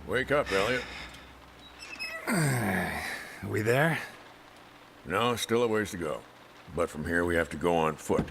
Wake up, Elliot. Are we there? No, still a ways to go. But from here we have to go on foot.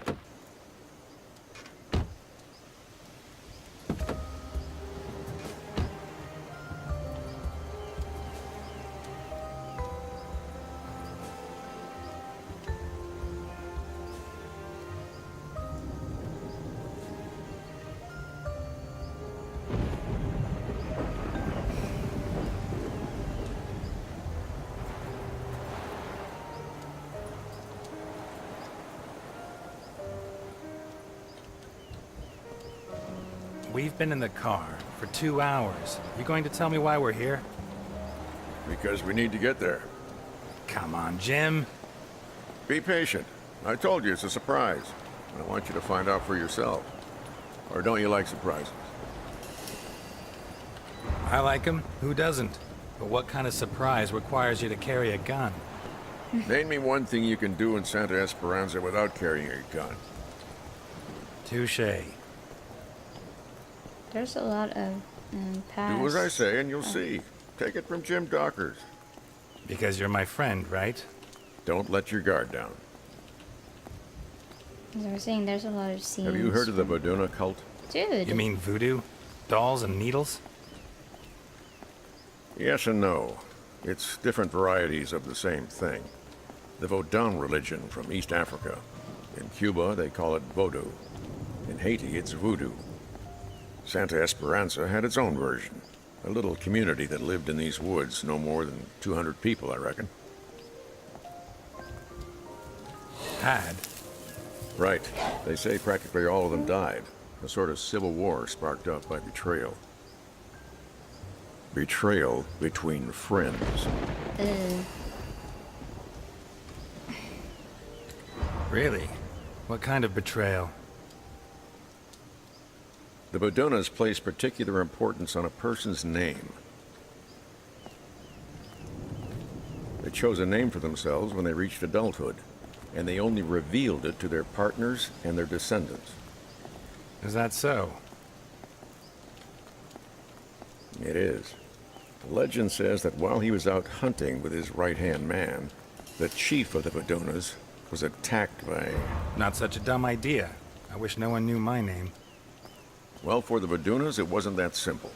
We've been in the car for 2 hours. You going to tell me why we're here? Because we need to get there. Come on, Jim. Be patient. I told you it's a surprise. I want you to find out for yourself. Or don't you like surprises? I like him. Who doesn't? But what kind of surprise requires you to carry a gun? Name me one thing you can do in Santa Esperanza without carrying a gun. Touché. There's a lot of past. Do as I say and you'll see. Take it from Jim Dockers. Because you're my friend, right? Don't let your guard down. As I was saying, there's a lot of scenes. Have you heard of the Voduna cult? Dude. You mean voodoo? Dolls and needles? Yes and no. It's different varieties of the same thing. The Vodun religion from East Africa. In Cuba, they call it Vodou. In Haiti, it's voodoo. Santa Esperanza had its own version. A little community that lived in these woods, no more than 200 people, I reckon. Had? Right. They say practically all of them died. A sort of civil war sparked up by betrayal. Betrayal between friends. Really? What kind of betrayal? The Vodunas place particular importance on a person's name. They chose a name for themselves when they reached adulthood, and they only revealed it to their partners and their descendants. Is that so? It is. The legend says that while he was out hunting with his right-hand man, the chief of the Vodunas was attacked by... Not such a dumb idea. I wish no one knew my name. Well, for the Vodunas, it wasn't that simple.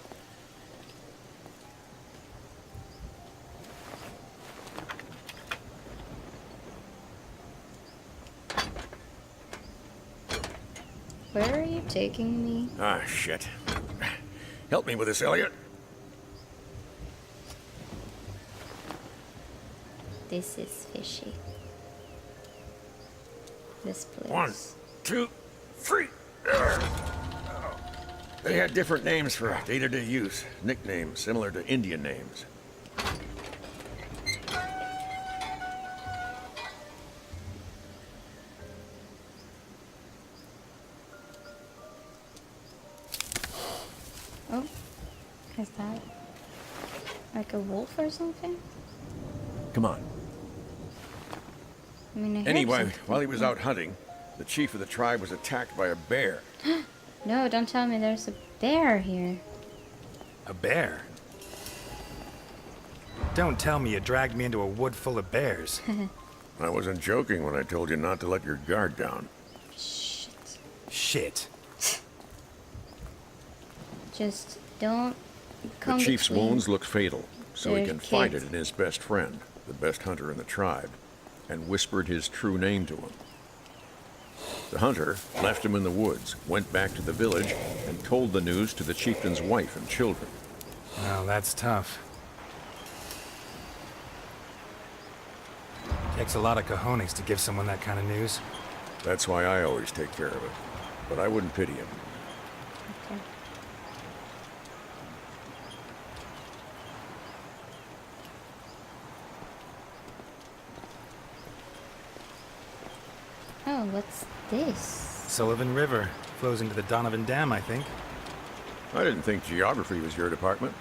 Where are you taking me? Ah, shit. Help me with this, Elliot. This is fishy. This place. 1, 2, 3. They had different names for day-to-day use. Nicknames similar to Indian names. Oh, is that like a wolf or something? Come on. I mean, I heard Anyway, something. while he was out hunting, the chief of the tribe was attacked by a bear. No, don't tell me there's a bear here. A bear? Don't tell me you dragged me into a wood full of bears. I wasn't joking when I told you not to let your guard down. Shit. Shit. Just don't come The chief's between. wounds look fatal, so he Their can confided kids. in his best friend, the best hunter in the tribe, and whispered his true name to him. The hunter left him in the woods, went back to the village, and told the news to the chieftain's wife and children. Well, that's tough. Takes a lot of cojones to give someone that kind of news. That's why I always take care of it. But I wouldn't pity him. Okay. Oh, what's this? Sullivan River flows into the Donovan Dam, I think. I didn't think geography was your department.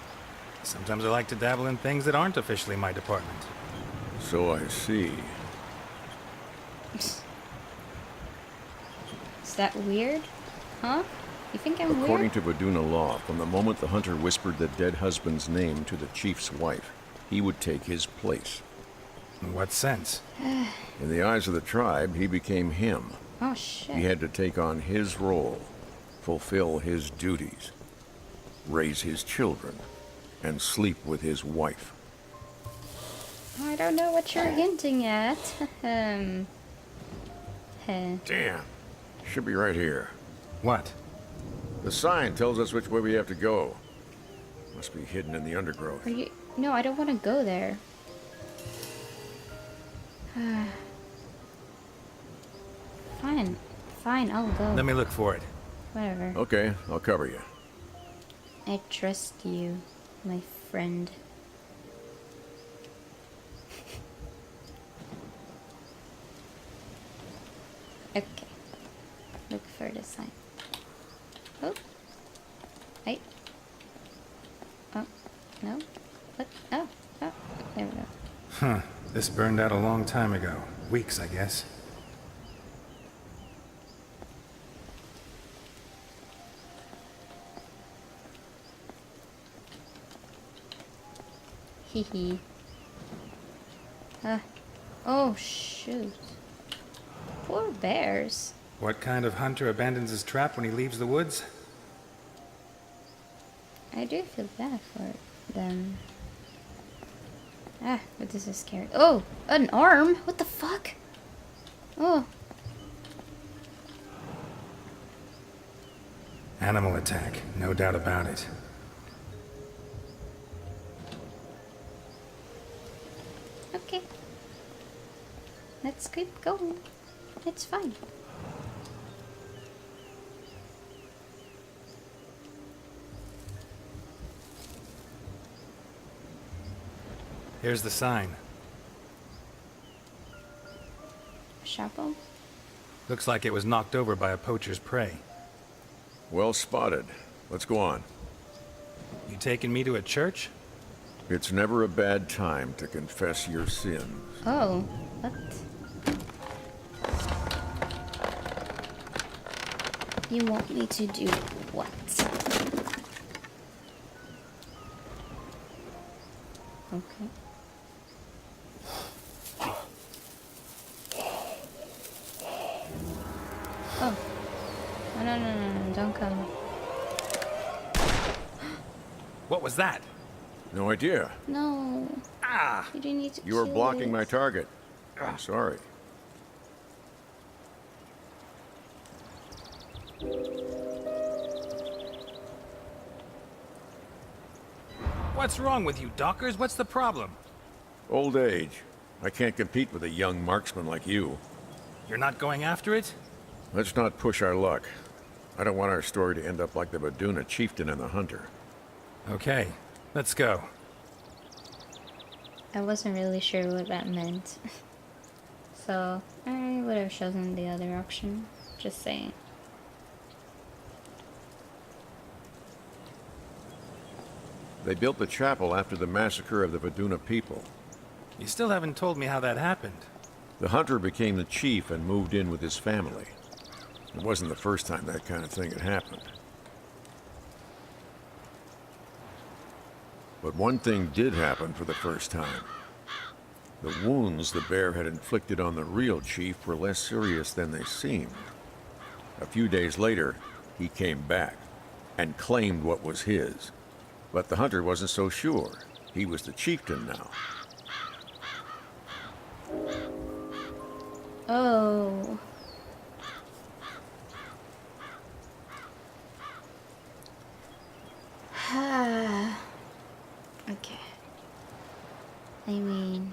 Sometimes I like to dabble in things that aren't officially my department. So I see. Is that weird? Huh? You think I'm According weird? to Vaduna law, from the moment the hunter whispered the dead husband's name to the chief's wife, he would take his place. In what sense? In the eyes of the tribe, he became him. Oh shit. He had to take on his role, fulfill his duties, raise his children, and sleep with his wife. I don't know what you're hinting at. Heh. Damn. Should be right here. What? The sign tells us which way we have to go. Must be hidden in the undergrowth. Are you? No, I don't want to go there. Fine. Fine, I'll go. Let me look for it. Whatever. Okay, I'll cover you. I trust you, my friend. Okay. Look for the sign. Oh. Wait. Oh. No. What? Oh. Oh. There we go. Huh. This burned out a long time ago. Weeks, I guess. Hee hee. Oh shoot. Poor bears. What kind of hunter abandons his trap when he leaves the woods? I do feel bad for them. Ah, but this is scary. Oh, an arm? What the fuck? Oh. Animal attack, no doubt about it. Okay. Let's keep going. It's fine. Here's the sign. Chapeau? Looks like it was knocked over by a poacher's prey. Well spotted. Let's go on. You taking me to a church? It's never a bad time to confess your sins. Oh, what? You want me to do what? Okay. Oh. No, don't come. What was that? No idea. No. Ah! You didn't need to You were kill blocking it. my target. I'm sorry. What's wrong with you, Dockers? What's the problem? Old age. I can't compete with a young marksman like you. You're not going after it? Let's not push our luck. I don't want our story to end up like the Vaduna chieftain and the hunter. Okay, let's go. I wasn't really sure what that meant. So, I would have chosen the other option. Just saying. They built the chapel after the massacre of the Vaduna people. You still haven't told me how that happened. The hunter became the chief and moved in with his family. It wasn't the first time that kind of thing had happened. But one thing did happen for the first time. The wounds the bear had inflicted on the real chief were less serious than they seemed. A few days later, he came back and claimed what was his. But the hunter wasn't so sure. He was the chieftain now. Oh. Okay. I mean...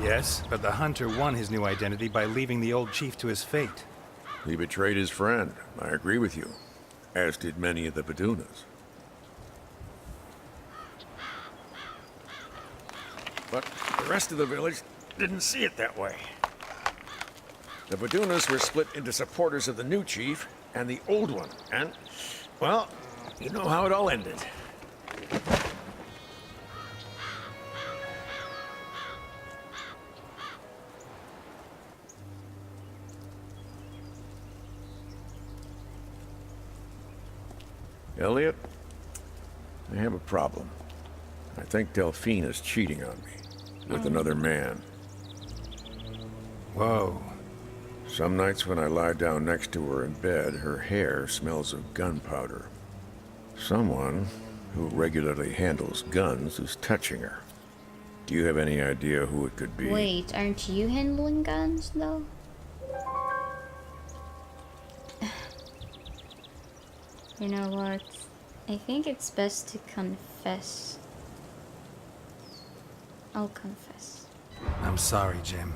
Yes, but the hunter won his new identity by leaving the old chief to his fate. He betrayed his friend. I agree with you. As did many of the Vadunas. But the rest of the village didn't see it that way. The Vadunas were split into supporters of the new chief and the old one. And, well, you know how it all ended. Elliot, I have a problem. I think Delphine is cheating on me with another man. Whoa. Some nights when I lie down next to her in bed, her hair smells of gunpowder. Someone who regularly handles guns is touching her. Do you have any idea who it could be? Wait, aren't you handling guns, though? You know what? I think it's best to confess. I'll confess. I'm sorry, Jim.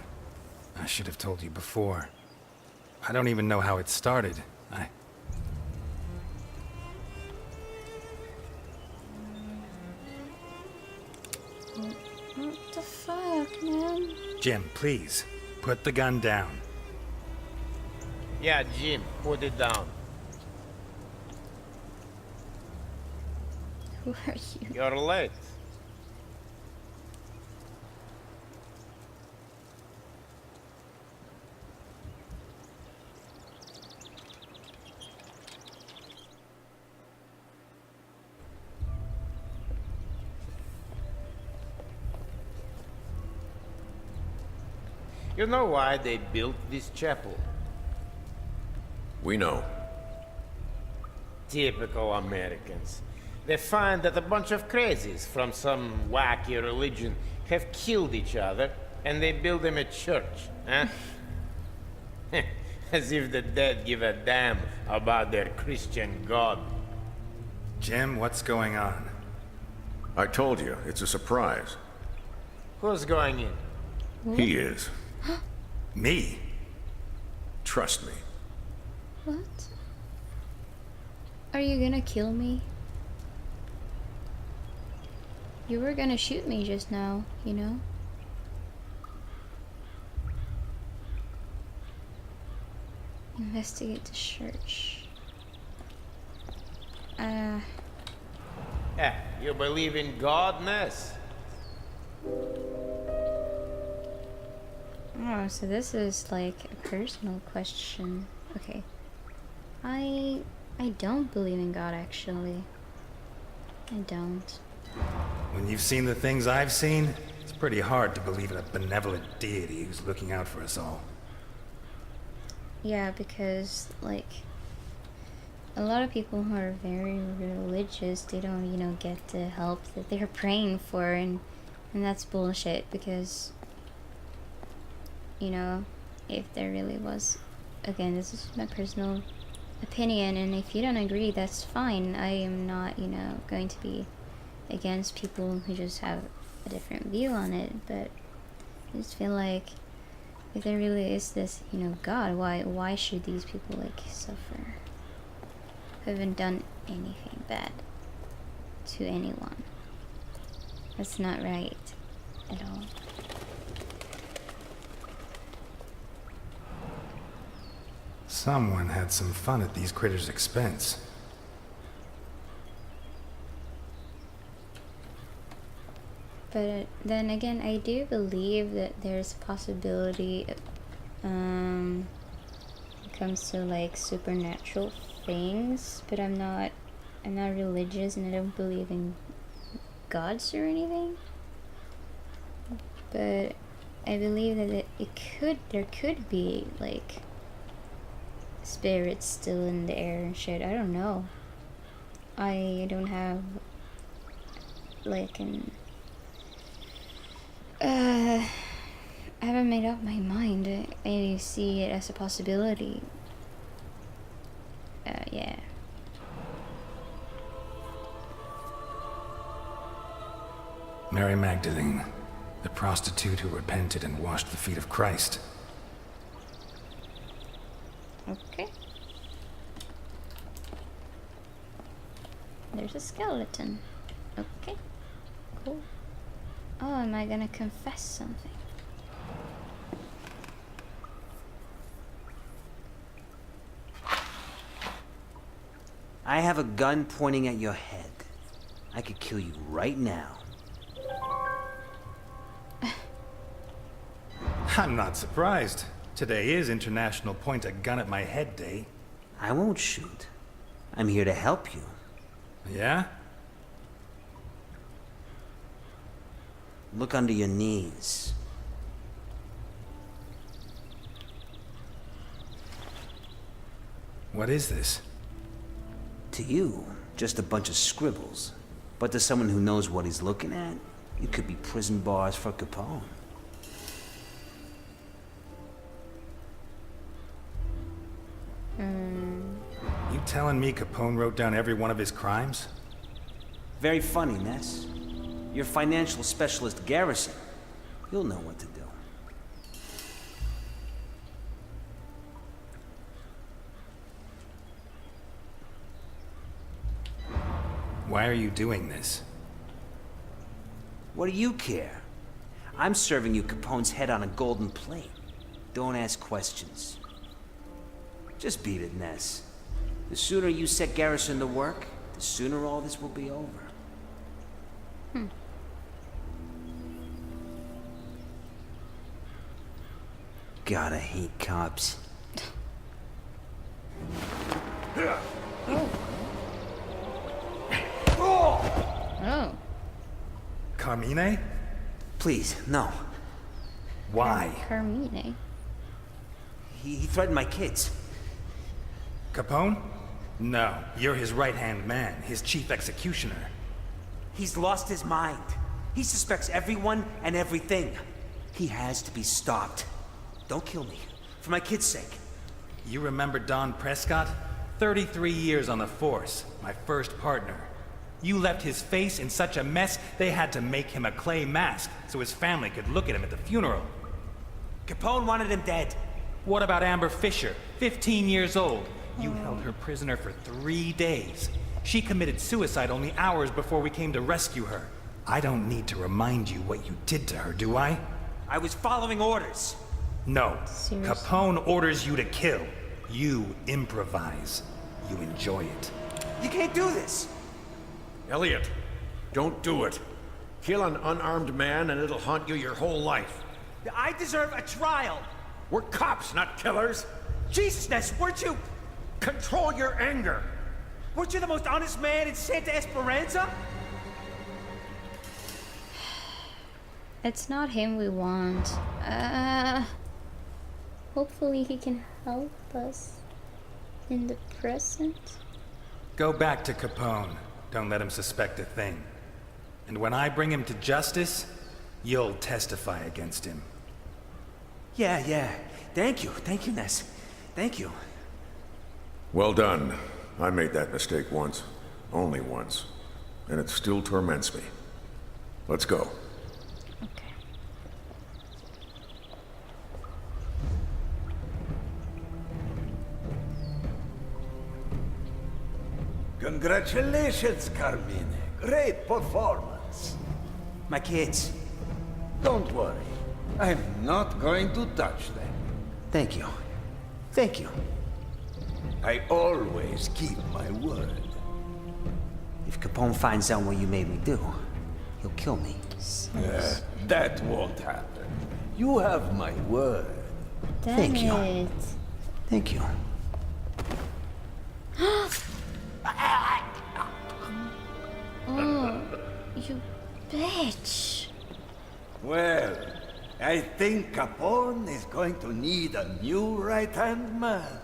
I should have told you before. I don't even know how it started. What the fuck, man? Jim, please, put the gun down. Yeah, Jim, put it down. Who are you? You're late. You know why they built this chapel? We know. Typical Americans. They find that a bunch of crazies from some wacky religion have killed each other, and they build them a church, huh? As if the dead give a damn about their Christian God. Jim, what's going on? I told you, it's a surprise. Who's going in? He is. Me? Trust me. What? Are you gonna kill me? You were gonna shoot me just now, you know? Investigate the church. Yeah, you believe in God, Ness? Oh, so this is like a personal question. Okay. I don't believe in God, actually. I don't. When you've seen the things I've seen, it's pretty hard to believe in a benevolent deity who's looking out for us all. Yeah, because, like, a lot of people who are very religious, they don't, you know, get the help that they're praying for, and that's bullshit, because, you know, if there really was, again, this is my personal opinion, and if you don't agree, that's fine. I am not, you know, going to be against people who just have a different view on it, but I just feel like if there really is this, you know, God, why should these people, like, suffer? Who haven't done anything bad to anyone. That's not right at all. Someone had some fun at these critters' expense. But then again, I do believe that there's a possibility when it comes to, like, supernatural things, but I'm not religious, and I don't believe in gods or anything. But I believe that there could be, like, spirits still in the air and shit. I don't know. I don't have, like, I haven't made up my mind. I see it as a possibility. Yeah. Mary Magdalene, the prostitute who repented and washed the feet of Christ. Okay. There's a skeleton. Okay. Cool. Oh, am I gonna confess something? I have a gun pointing at your head. I could kill you right now. I'm not surprised. Today is International Point a Gun at My Head Day. I won't shoot. I'm here to help you. Yeah? Look under your knees. What is this? To you, just a bunch of scribbles. But to someone who knows what he's looking at, it could be prison bars for Capone. You telling me Capone wrote down every one of his crimes? Very funny, Ness. Your financial specialist, Garrison. He'll know what to do. Why are you doing this? What do you care? I'm serving you Capone's head on a golden plate. Don't ask questions. Just beat it, Ness. The sooner you set Garrison to work, the sooner all this will be over. God, I hate cops. Oh. Carmine? Please, no. Why? Carmine. He threatened my kids. Capone? No, you're his right-hand man, his chief executioner. He's lost his mind. He suspects everyone and everything. He has to be stopped. Don't kill me. For my kids' sake. You remember Don Prescott? 33 years on the force, my first partner. You left his face in such a mess, they had to make him a clay mask so his family could look at him at the funeral. Capone wanted him dead. What about Amber Fisher, 15 years old? You held her prisoner for 3 days. She committed suicide only hours before we came to rescue her. I don't need to remind you what you did to her, do I? I was following orders. No. Seriously? Capone orders you to kill. You improvise. You enjoy it. You can't do this. Elliot, don't do it. Kill an unarmed man and it'll haunt you your whole life. I deserve a trial. We're cops, not killers. Jesus, Ness, weren't you... Control your anger. Weren't you the most honest man in Santa Esperanza? It's not him we want. Hopefully he can help us in the present. Go back to Capone. Don't let him suspect a thing. And when I bring him to justice, you'll testify against him. Yeah. Thank you, Ness. Thank you. Well done. I made that mistake once. Only once. And it still torments me. Let's go. Okay. Congratulations, Carmine. Great performance. My kids. Don't worry. I'm not going to touch them. Thank you. Thank you. I always keep my word. If Capone finds out what you made me do, he'll kill me. That won't happen. You have my word. Damn Thank you. it. Thank you. Oh, you bitch. Well, I think Capone is going to need a new right-hand man.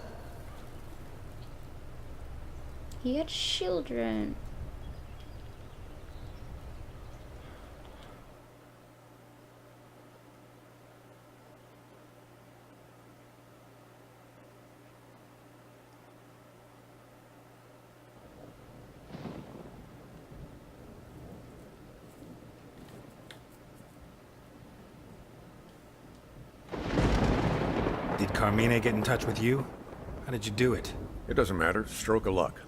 He had children. Did Carmine get in touch with you? How did you do it? It doesn't matter. Stroke of luck.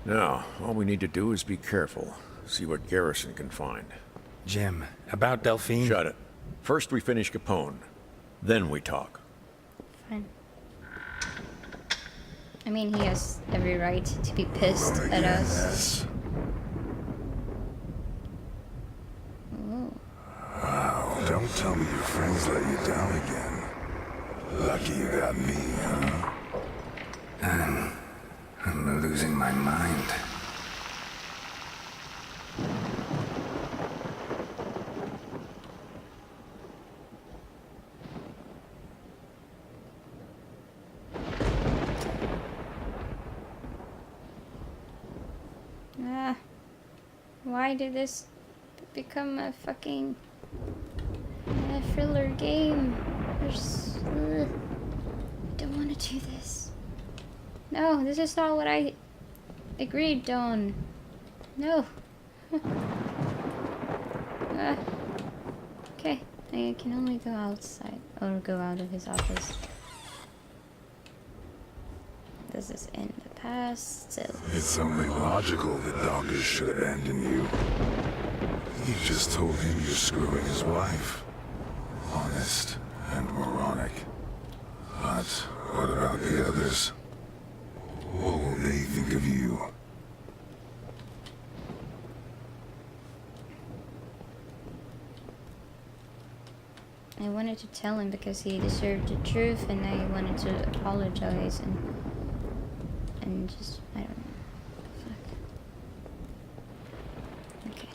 Now, all we need to do is be careful. See what Garrison can find. Jim, about Delphine? Shut it. First we finish Capone. Then we talk. Fine. I mean, he has every right to be pissed at us. Oh. Wow, don't tell me your friends let you down again. Lucky you got me, huh? I'm losing my mind. Why did this become a fucking filler game? I don't want to do this. No, this is not what I agreed on. No. Okay, I can only go outside or go out of his office. This is in the past, so It's only logical that Dawkins should abandon you. You just told him you're screwing his wife. Honest and moronic. But what about the others? What will they think of you? I wanted to tell him because he deserved the truth, and I wanted to apologize and just, I don't know. Fuck. Okay.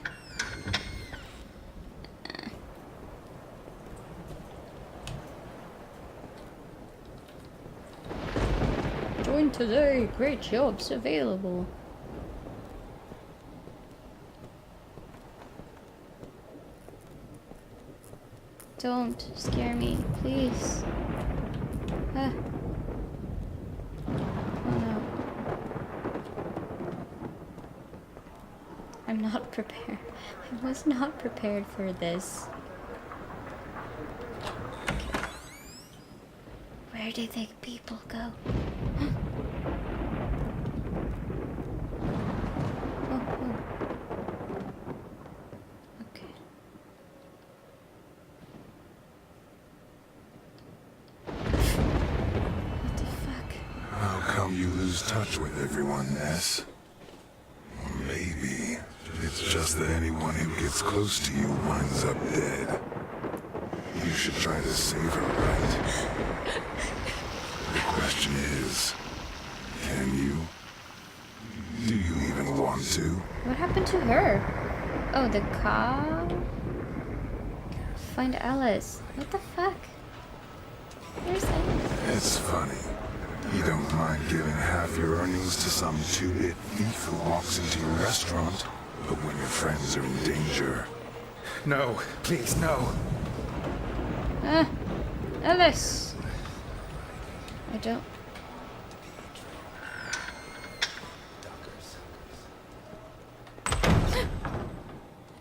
Join today. Great jobs available. Don't scare me, please. Ah. Oh no. I'm not prepared. I was not prepared for this. Okay. Where do the people go? You lose touch with everyone, Ness. Maybe it's just that anyone who gets close to you winds up dead. You should try to save her, right? The question is, can you? Do you even want to? What happened to her? Oh, the car? Find Alice. What the fuck? Where's Alice? It's funny. You don't mind giving half your earnings to some two-bit thief who walks into your restaurant, but when your friends are in danger... No, please, no. Alice! I don't...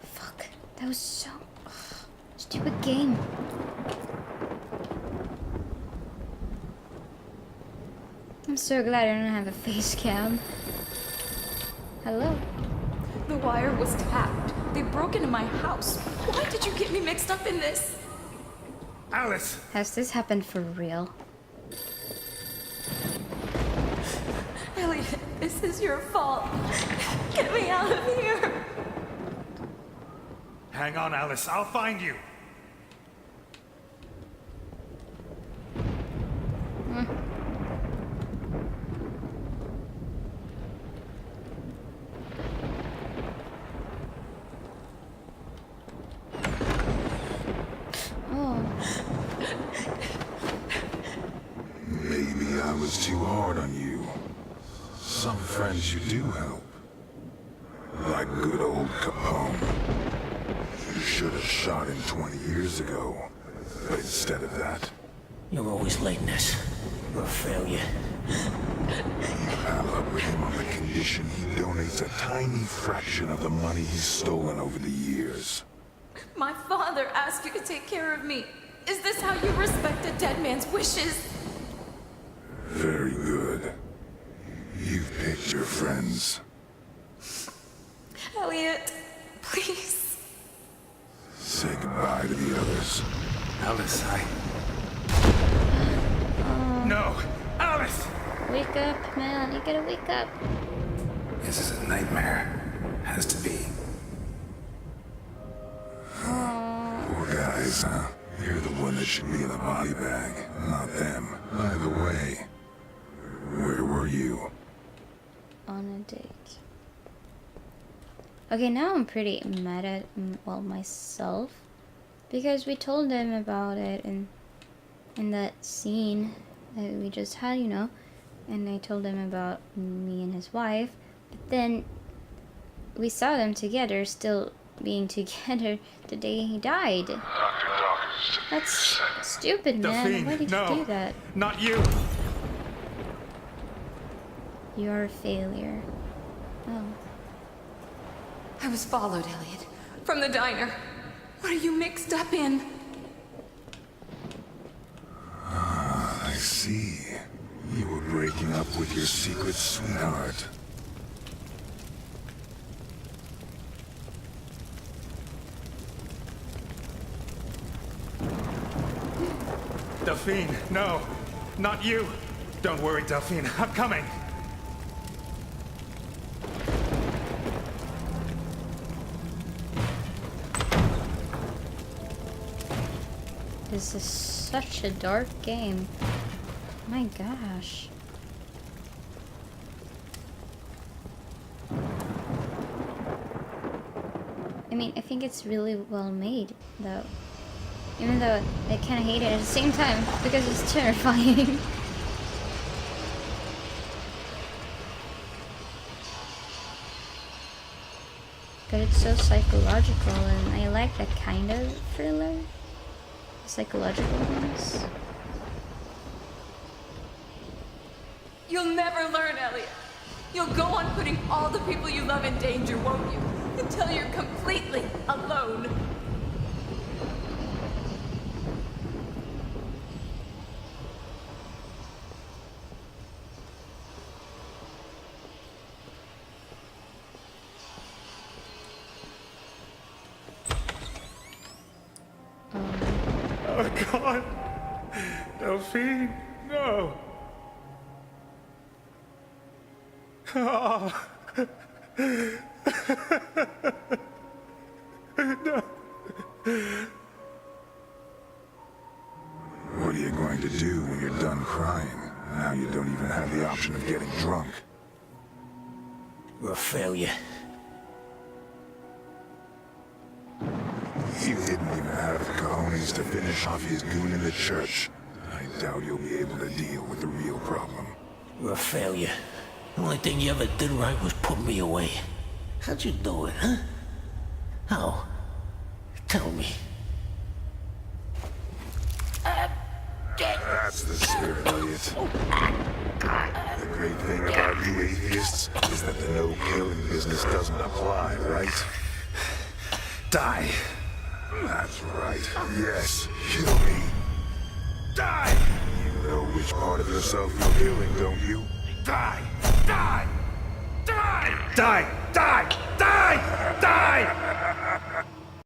Fuck. That was so... stupid game. I'm so glad I don't have a face cam. Hello? The wire was tapped. They broke into my house. Why did you get me mixed up in this? Alice! Has this happened for real? Elliot, this is your fault. Get me out of here. Hang on, Alice. I'll find you. Maybe I was too hard on you. Some friends you do help. Like good old Capone. You should have shot him 20 years ago. But instead of that, You're always late, Ness. You're a failure. you pal up with him on the condition he donates a tiny fraction of the money he's stolen over the years. My father asked you to take care of me. Is this how you respect a dead man's wishes? Very good. You've picked your friends. Elliot, please. Say goodbye to the others. Alice, No! Alice! Wake up, man. You gotta wake up. This is a nightmare. Has to be. Poor guys, huh? You're the one that should be in the body bag, not them. By the way, where were you? On a date. Okay, now I'm pretty mad at, well, myself. Because we told them about it in that scene that we just had, you know. And I told them about me and his wife. But then we saw them together, still being together the day he died. That's stupid, man. Delphine, Why did no, you do that? not you. You're a failure. Oh. I was followed, Elliot. From the diner. What are you mixed up in? I see. You were breaking up with your secret sweetheart. Delphine, no, not you. Don't worry, Delphine, I'm coming. This is such a dark game. My gosh. I mean, I think it's really well made, though. Even though I kind of hate it at the same time, because it's terrifying. But it's so psychological, and I like that kind of thriller. Psychological ones. You'll never learn, Elliot. You'll go on putting all the people you love in danger, won't you? Until you're completely alone. Oh, God. Delphine, no. Oh. No. What are you going to do when you're done crying? Now you don't even have the option of getting drunk. We're a failure. You didn't even have the cojones to finish off his goon in the church. I doubt you'll be able to deal with the real problem. We're a failure. The only thing you ever did right was put me away. How'd you do it, huh? How? Tell me. That's the spirit, Elliot. The great thing about you atheists is that the no-killing business doesn't apply, right? Die. That's right. Yes, kill me. Die! You know which part of yourself you're killing, don't you? Die! Die! Die! Die! Die! Die! Die!